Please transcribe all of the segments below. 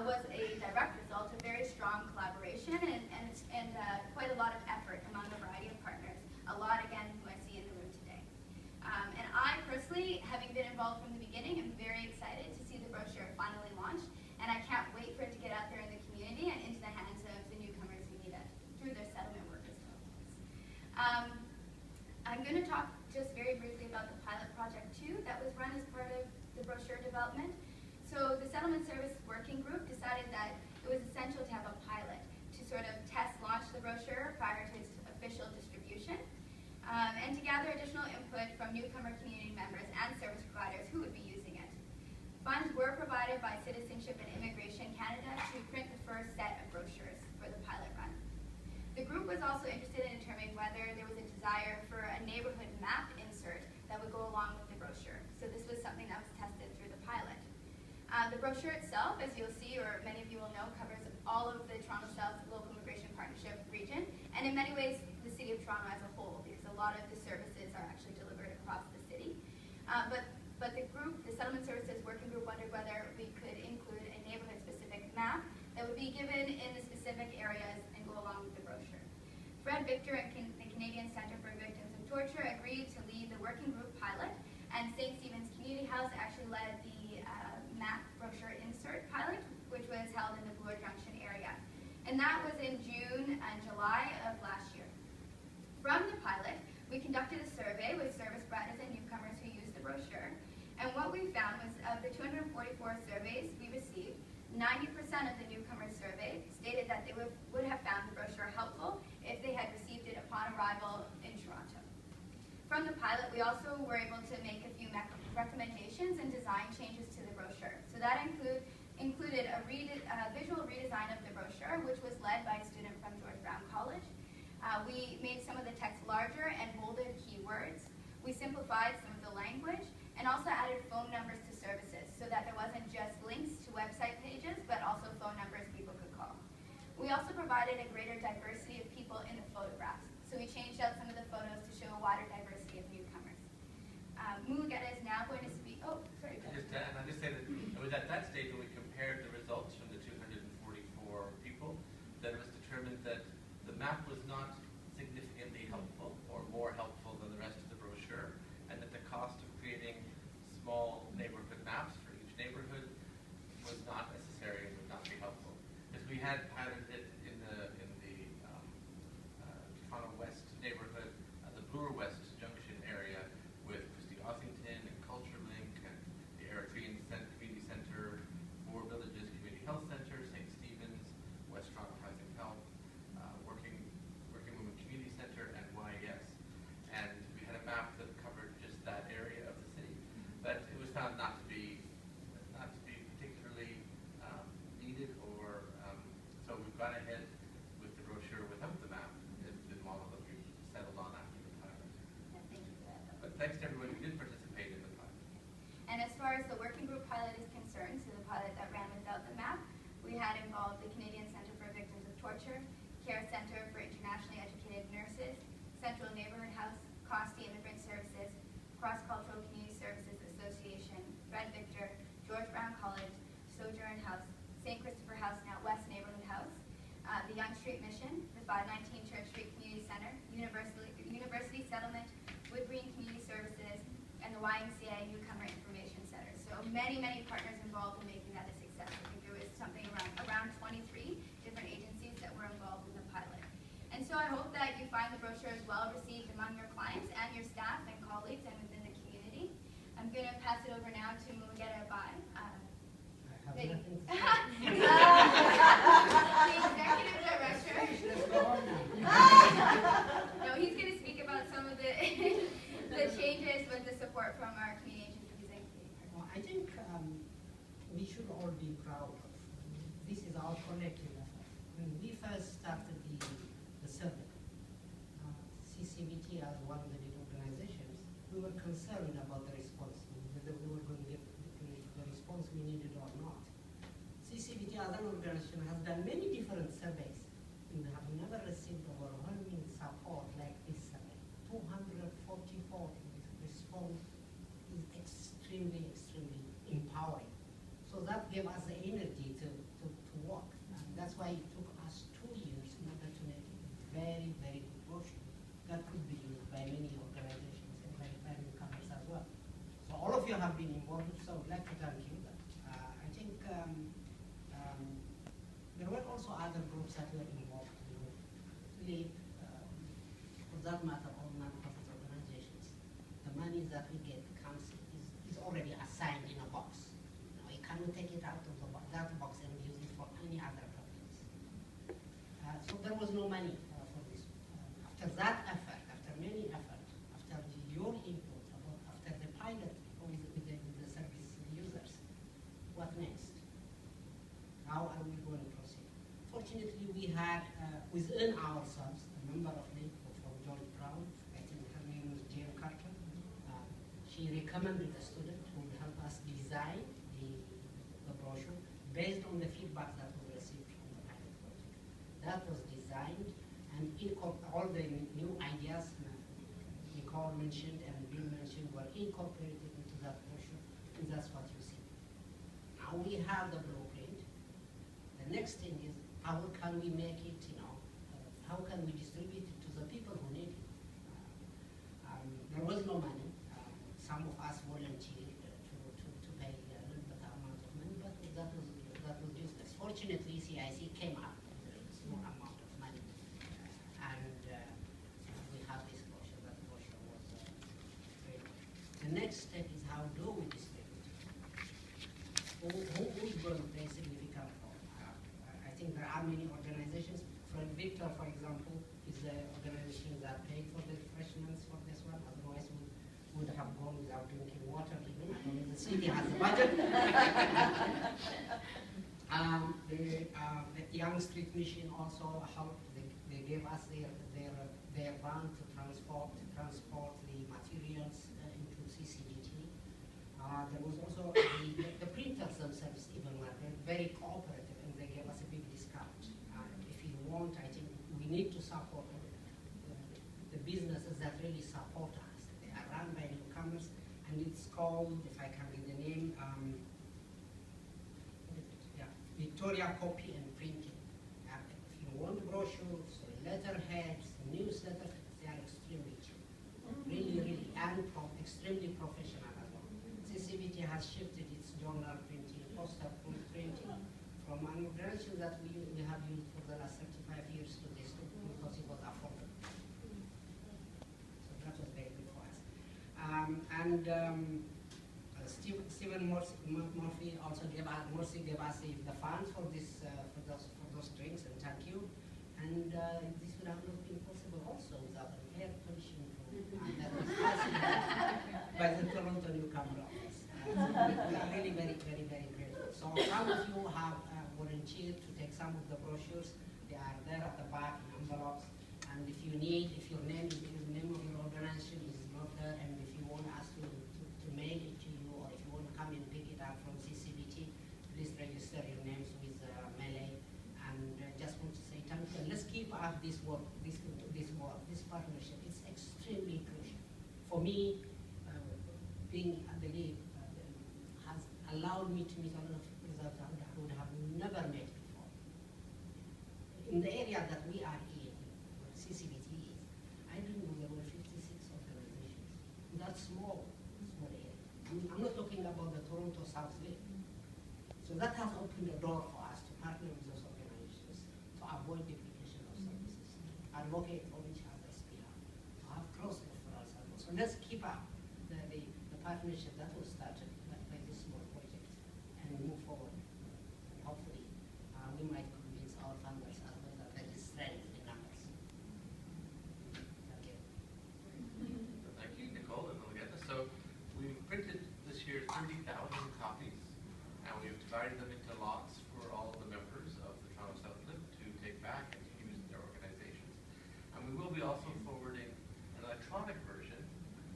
was a direct result of very strong collaboration and quite a lot of effort among a variety of partners. A lot, again, who I see in the room today. And I personally, having been involved from the beginning, am very excited to see the brochure finally launched, and I can't wait for it to get out there in the community and into the hands of the newcomers who need it through their settlement workers programs. I'm going to talk just very briefly about the pilot project too that was run as part of the brochure development. So the Settlement Service Working Group decided that it was essential to have a pilot to sort of test launch the brochure prior to its official distribution, and to gather additional input from newcomer community members and service providers who would be using it. Funds were provided by Citizenship and Immigration Canada to print the first set of brochures for the pilot run. The group was also interested in determining whether there was a desire for a neighborhood map insert that would go along with the brochure. So this was something that was tested through the pilot. The brochure itself, as you'll see, or many of you will know, covers all of the Toronto South Local Immigration Partnership region, and in many ways, the City of Toronto as a whole, because a lot of the services are actually delivered across the city. But the group, the Settlement Services Working Group, wondered whether we could include a neighborhood-specific map that would be given in the specific areas and go along with the brochure. Fred Victor and the Canadian Centre for Victims of Torture agreed to lead the working group pilot, and St. Stephen's Community House actually led the map brochure insert pilot, which was held in the Bloor Junction area. And that was in June and July of last year. From the pilot, we conducted a survey with service providers and newcomers who used the brochure. And what we found was of the 244 surveys we received, 90% of the newcomers surveyed stated that they would have found the brochure helpful if they had received it upon arrival in Toronto. From the pilot, we also were able to make a few recommendations and design changes to the brochure. So that included a visual redesign of the brochure, which was led by a student from George Brown College. We made some of the text larger and bolded keywords. We simplified some of the language and also added phone numbers to services so that there wasn't just links to website pages, but also phone numbers people could call. We also provided a greater diversity of people in the photographs. So we changed out some of the photos to show a wider diversity of newcomers. Mulugeta is now going to speak. Oh, sorry. I'll just say that it was at that stage when we compared the results from the 244 people that it was determined that the map was not significantly helpful or more helpful than the rest of the brochure, and that the cost of creating small neighborhood maps for each neighborhood was not necessary and would not be helpful. Because we had piloted it in the Toronto West neighborhood, the Bloor West Junction area with Christie Ossington and Culture Link and the Eritrean Community Center, Four Villages Community Health Center, St. Stephen's, West Toronto Housing Health, Working Women Community Center, and YES. And we had a map that covered just that area of the city. But it was found not to be particularly needed, or so we've gone ahead with the brochure without the map, the model that we settled on after the pilot. Yeah, thank you for that. But thanks to everyone who did participate in the pilot. And as far as the working group pilot is concerned, so the pilot that ran without the map, we had involved the Canadian Centre for Victims of Torture, Care Centre for Internationally Educated Nurses, Central Neighborhood House, Costi Immigrant Services, Cross-Cultural Community Services Association, Fred Victor, George Brown College, Sojourn House, St. Christopher House, now West Neighborhood House, the Yonge Street Mission, the 519 Church Street Community Center, University Settlement, Wood Green Community Services, and the YMCA Newcomer Information Center. So many, many partners involved in making that a success. I think there was something around 23 different agencies that were involved in the pilot. And so I hope that you find the brochure as well received among your clients and your staff and colleagues and within the community. I'm going to pass it over now to Mulugeta Bai. The Executive Director. No, he's going to speak about some of the changes with the support from our community agencies. I think we should all be proud of. This is our collective effort. When we first started the survey, CCVT as one of the lead organizations, we were concerned about the response, whether we were going to get the response we needed or not. CCVT as an organization has done many different surveys and have never received overwhelming support like this survey. 244 response is extremely, extremely empowering. So that gave us the energy to also other groups that were involved. Really, for that matter, all non-profit organizations, the money that we get comes is already assigned in a box. You cannot take it out of that box and use it for any other purpose. So there was no money for this. After that effort, after many efforts, after your input, after the pilot with the service users, what next? How are we going to proceed? Fortunately, we had within ourselves a member of NACO from George Brown. I think her name was Jane Carter. She recommended a student who would help us design the brochure based on the feedback that we received from the pilot project. That was designed, and all the new ideas Nicole mentioned and Bill mentioned were incorporated into that brochure, and that's what you see. Now we have the blueprint. The next thing is, how can we make it, how can we distribute it to the people who need it? There was no money. Some of us volunteered to pay a little bit amount of money, but that was useless. Fortunately, CIC came up with a small amount of money, and we have this brochure. That brochure was very good. The next step is, how do we distribute it? Who is going to play a significant role? I think there are many organizations. Victor, for example, is the organization that paid for the refreshments for this one. Otherwise, we would have gone without drinking water even. I mean, the city has the budget. The Young Street Mission also helped. They gave us their van to transport the materials into CCGT. There was also the printers themselves even were very cooperative, and they gave us a big discount. If you want, I think we need to support the businesses that really support us. They are run by newcomers, and it's called, if I can read the name, Victoria Copy and Printing. If you want brochures, letterheads, newsletters, they are extremely cheap. Really, and extremely professional as well. CCBT has shifted its journal printing, poster printing, from an organization that we have used for the last 35 years to this, because it was affordable. So that was very good for us. Stephen Murphy also gave us the funds for this for those drinks, and thank you. And this would have not been possible also without an air conditioning room that was facilitated by the Toronto Newcomer office. We are really very, very, very grateful. So some of you have volunteered to take some of the brochures. They are there at the back in envelopes. And if you need, if your name, the name of your organization is not there, and if you want us to mail it to you, or if you want to come and pick it up from CCBT, please register your names with Melee. And just want to say thank you. And let's keep up this work, this partnership. It's extremely crucial. For me, being at the lead has allowed me to meet a lot of people that I would have never met before. In the area that we are in, where CCBT is, I didn't know there were 56 organizations. That's small area. I'm not talking about the Toronto South Lake. So that has opened the door for us to partner with those organizations to avoid duplication of services, advocate for each other's behalf, to have cross referrals. So let's keep up the partnership that was started by this small project and move forward. And hopefully, we might convince our funders as well that there is strength in numbers. Thank you. Thank you, Nicole and Olga. So we've printed this year 30,000 copies, and we've divided them into lots for all of the members of the Toronto South Lip to take back and use in their organizations. And we will be also forwarding an electronic version,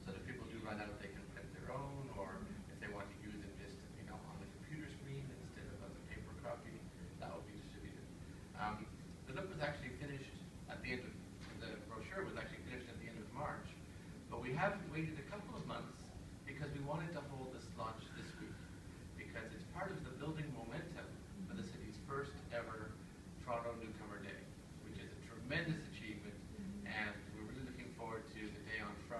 so that if people do run out, they can print their own, or if they want to use it just on the computer screen instead of as a paper copy, that will be distributed. The lip was actually finished at the end of the brochure was actually finished at the end of March, but we have waited a couple of months because we wanted to hold this launch this week, because it's part of the building momentum for the city's first ever Toronto Newcomer Day, which is a tremendous achievement, and we're really looking forward to the day on Friday.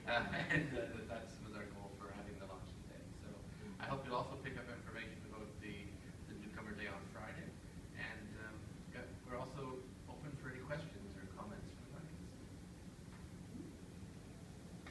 And the